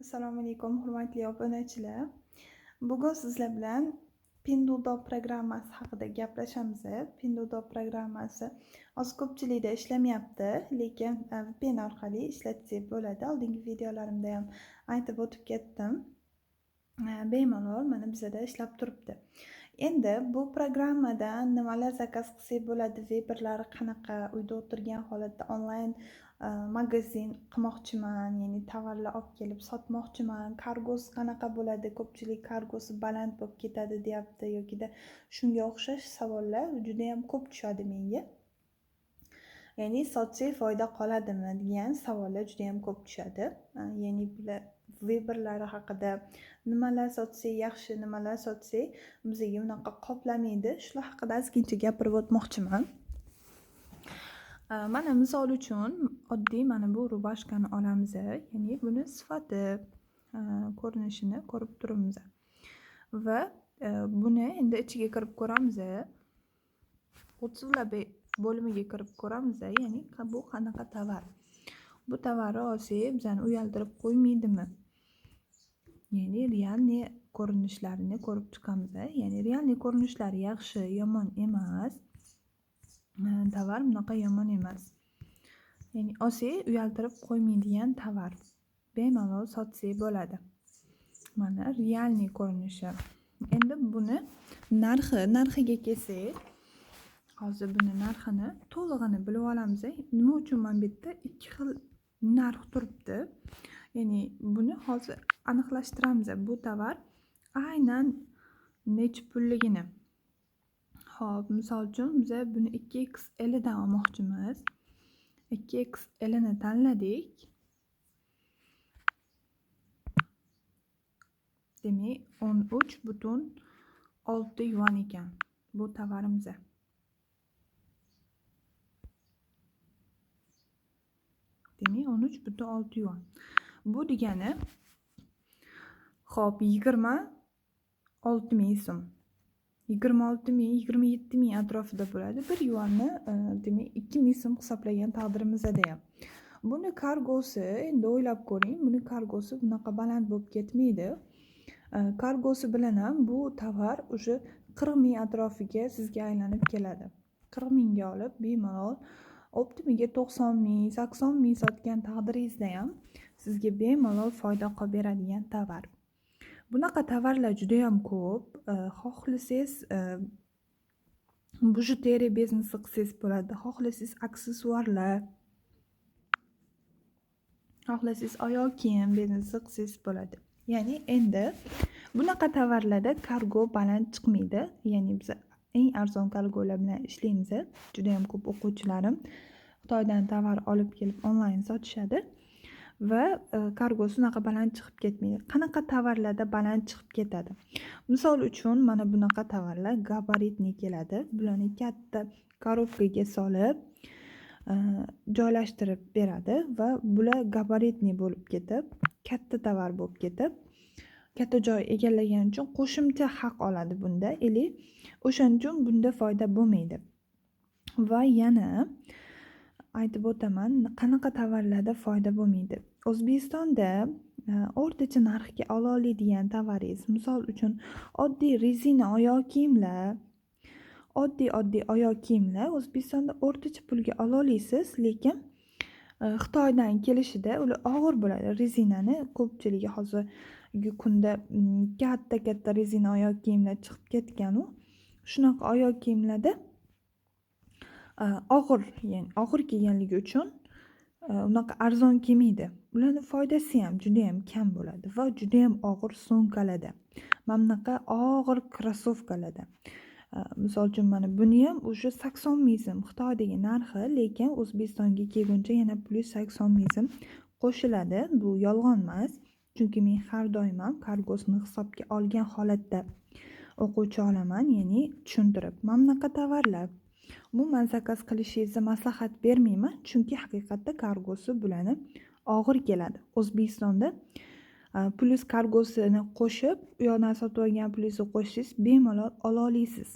Assalomu alaykum, hurmatli obunachilar. Bugun sizlar bilan Pinduoduo programmasi haqida gaplashamiz. Pinduoduo programmasi ko'pchilikda ishlamayapti, lekin VPN orqali ishlatsak bo'ladi. Oldingi videolarimda ham aytib o'tib ketdim. Bemalol mana bizada ishlab turibdi. Endi bu programmadan nimalar zakaz qilsak bo'ladi, Viberlar qanaqa, uyda o'tirgan holatda onlayn magazin qilmoqchiman, ya'ni tovarlar olib kelib sotmoqchiman. Kargosi qanaqa bo'ladi? Ko'pchilik kargosi baland bo'lib ketadi deyapti yokida shunga o'xshash savollar juda ham ko'p tushadi menga. Ya'ni sotsak foyda qoladimi degan savollar juda ham ko'p tushadi. Ya'ni bular Viberlari haqida nimalar sotsak yaxshi, nimalar sotsak bizga unaqa qoplamaydi. Shular haqida ozgincha gapirib o'tmoqchiman. Mana misol uchun oddiy mana bu rubashkani olamiz. Ya'ni buni sifati, ko'rinishini ko'rib turibmiz. Va buni endi ichiga kirib ko'ramiz. O'tsizlar bo'limiga kirib ko'ramiz. Ya'ni bu qanaqa tovar? Bu tovarni olsak bizani uyaltirib qo'ymaydimi? Ya'ni realniy ko'rinishlarini ko'rib chiqamiz. Ya'ni realniy ko'rinishlari yaxshi, yomon emas. Tovar bunaqa yomon emas. Ya'ni olsak uyaltirib qo'ymaydigan tovar. Bemalol sotsak bo'ladi. Mana realniy ko'rinishi. Endi buni narxiga kelsak, hozir buni narxini to'lig'ini bilib olamiz. Nima uchun mana bu yerda ikki xil narx turibdi? Ya'ni buni hozir aniqlashtiramiz. Bu tovar aynan necha pulligini. Xo'p, misol uchun biz buni 2XL dan olmoqchimiz. 2XL ni tanladik. Demak, 13,6 yuan ekan bu tovarimiz. Demak, 13,6 yuan. Bu degani xo'p, 26 ming so'm. 26 ming, 27 ming atrofida bo'ladi. 1 yuanni demak 2 ming so'm hisoblagan taqdirimizda ham. Buni kargosi, endi o'ylab ko'ring, buni kargosi bunaqa baland bo'lib ketmaydi. Kargosi bilan ham bu tovar o'sha 40 ming atrofiga sizga aylanib keladi. 40 mingga olib bemalol optimiga 90 ming, 80 ming sotgan taqdiringizda ham sizga bemalol foyda qilib beradigan tovar. Bunaqa tovarlar juda ham ko'p. Xohlasangiz bijuteriya biznesi qilsangiz bo'ladi. Xohlasangiz aksessuarlar, xohlasangiz oyoq kiyim biznesi qilsangiz bo'ladi. Ya'ni endi bunaqa tovarlarda kargo baland chiqmaydi. Ya'ni biz eng arzon kargolar bilan ishlaymiz. Juda ham ko'p o'quvchilarim Xitoydan tovar olib kelib onlayn sotishadi. Va kargosi unaqa baland chiqib ketmaydi. Qanaqa tovarlarda baland chiqib ketadi? Misol uchun mana bunaqa tovarlar gabaritni keladi. Bularni katta korobkaga solib joylashtirib beradi va bular gabaritni bo'lib ketib, katta tovar bo'lib ketib, katta joy egallagan uchun qo'shimcha haq oladi bunda. O'shaning uchun bunda foyda bo'lmaydi. Va yana aytib o'taman, qanaqa tovarlarda foyda bo'lmaydi. O'zbekistonda o'rtacha narxga ola oladigan tovaringiz, misol uchun oddiy rezina oyoq kiyimlar, oddiy oyoq kiyimlar O'zbekistonda o'rtacha pulga ola olasiz, lekin Xitoydan kelishida ular og'ir bo'ladi. Rezinani ko'pchiligi hozirgi kunda katta rezina oyoq kiyimlar chiqib ketgan-u, shunaqa oyoq kiyimlarda og'ir kelganligi uchun unaqa arzon kelmaydi. Ularning foydasi ham juda ham kam bo'ladi va juda ham og'ir so'mkalarda. Mana bunaqa og'ir krossovkalarda. Misol uchun mana buni ham o'sha 80 ming so'm Xitoydagi narxi, lekin O'zbekistonga kelguncha yana plus 80 ming so'm qo'shiladi. Bu yolg'on emas, chunki men har doim ham kargosini hisobga olgan holatda o'quvchi olaman, ya'ni tushuntirib. Mana bunaqa tovarlar umuman zakaz qilishingizni maslahat bermayman, chunki haqiqatda kargosi bularni og'ir keladi. O'zbekistonda plus kargosini qo'shib, u yoqdan sotib olgan plyusni qo'shsangiz bemalol ola olasiz.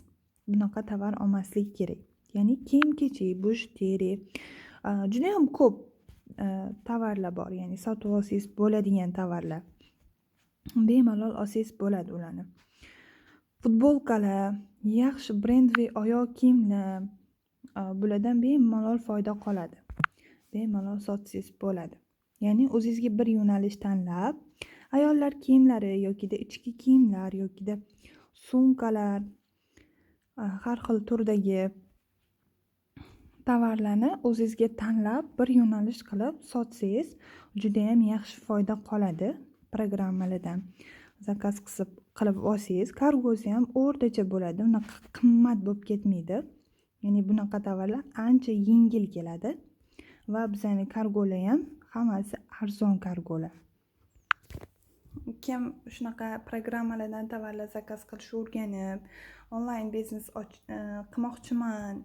Bunaqa tovar olmaslik kerak. Ya'ni kiyim-kechak, bijuteriya, juda ham ko'p tovarlar bor, ya'ni sotib olsangiz bo'ladigan tovarlar. bemalol olsangiz bo'ladi ularni. Futbolkalar, yaxshi brendli oyoq kiyimlar, bulardan bemalol foyda qoladi. Bemalol sotsangiz bo'ladi. Ya'ni o'zingizga bir yo'nalish tanlab, ayollar kiyimlari yokida ichki kiyimlar yokida sumkalar, har xil turdagi tovarlarni o'zingizga tanlab, bir yo'nalish qilib sotsangiz, juda ham yaxshi foyda qoladi. Programmalardan zakaz qilib olsangiz, kargosi ham o'rtacha bo'ladi. Unaqa qimmat bo'lib ketmaydi. Ya'ni bunaqa tovarlar ancha yengil keladi va bizning kargolar ham hammasi arzon kargolar. Kim shunaqa programmalardan tovarlar zakaz qilishni o'rganib, onlayn biznes qilmoqchiman,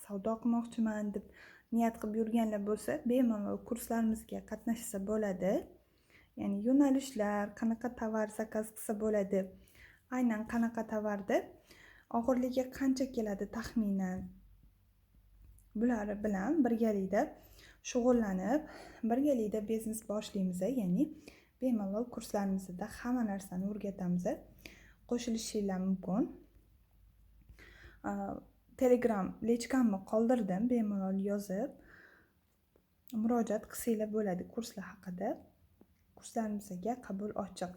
savdo qilmoqchiman deb niyat qilib yurganlar bo'lsa, bemalol kurslarimizga qatnashsa bo'ladi. Ya'ni yo'nalishlar, qanaqa tovar zakaz qilsa bo'ladi, aynan qanaqa tovarda og'irligi qancha keladi taxminan, bular bilan birgalikda shug'ullanib, birgalikda biznes boshlaymiz. Ya'ni bemalol kurslarimizda hamma narsani o'rgatamiz. Qo'shilishinglar mumkin. Telegram lechkamni qoldirdim, bemalol yozib murojaat qilsanglar bo'ladi kurslar haqida. Kurslarimizga qabul ochiq.